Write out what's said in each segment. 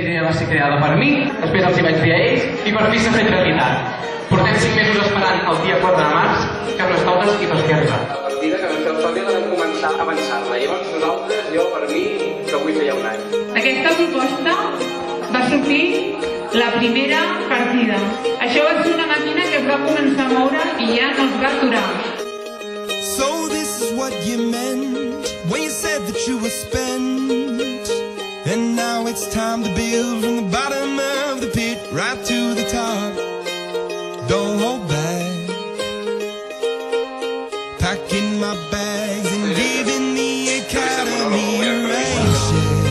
idea va ser creada per mi, després els hi vaig dir a ells, i per fi s'ha fet realitat. Portem 5 mesos esperant el dia 4 de març, que les totes i t'esquerra. A partir de que vam fer el somni vam començar a avançar-la. Llavors nosaltres, jo per mi, que avui feia un any. Aquesta proposta va sortir la primera partida. Això va ser una màquina que es va començar a moure i ja no es va aturar. So this is what you meant when you said that you were spent. And now it's time to build from the bottom of the pit right to the top. Don't hold back. Packing my bags and giving the academy a rain check.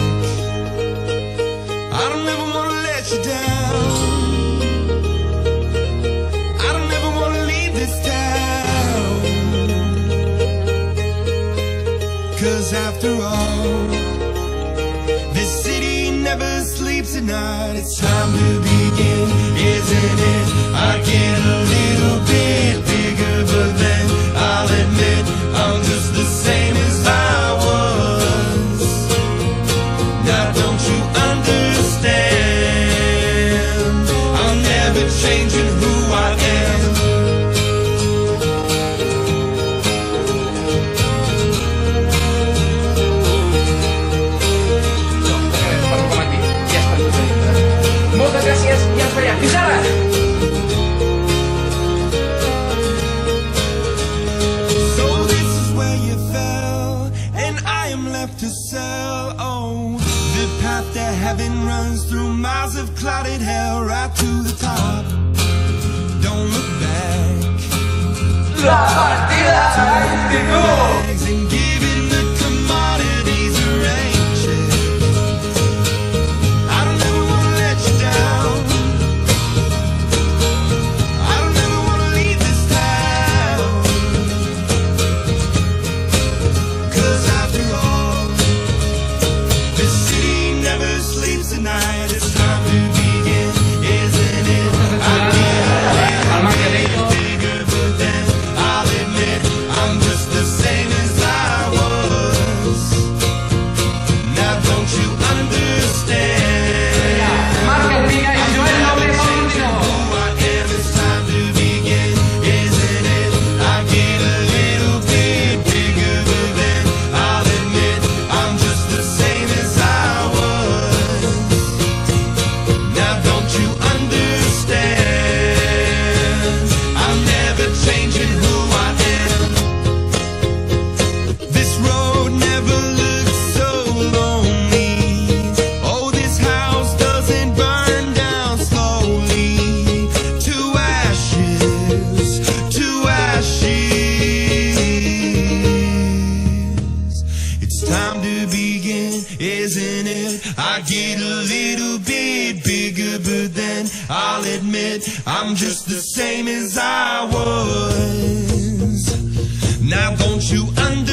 I don't ever wanna let you down. I don't ever wanna leave this town. 'Cause after all, this city never sleeps at night. It's time to begin, isn't it? I get a little bit bigger, but then I'll admit I'm just the same as I was. Now don't you understand? I'm never changing who I am. Moltes gràcies i ens veiem. Fins ara! So this is where you fell, and I am left to sell. Oh, the path to heaven runs through miles of clouded hell, right to the top. Don't look back. La partida continua! And giving the commodities a rain check. I don't ever wanna let you down. I don't ever wanna leave this town. 'Cause after all, this city never sleeps at night. It's time to begin, isn't it? I get a little bigger, but then I'll admit I'm just the same as I was. Now don't you understand? Marc Alpiga i Joel Noble per l'ordinador. Who I am, it's time to begin, isn't it? I get a little bit bigger, but then I'll admit I'm just the same as I was. Now don't you understand? I'm never changing who I am. This road never looked so lonely. Oh, this house doesn't burn down slowly. To ashes, to ashes. It's time to begin, isn't it? I get a little bit bigger, but then I'll admit I'm just the same as I was. Now don't you understand?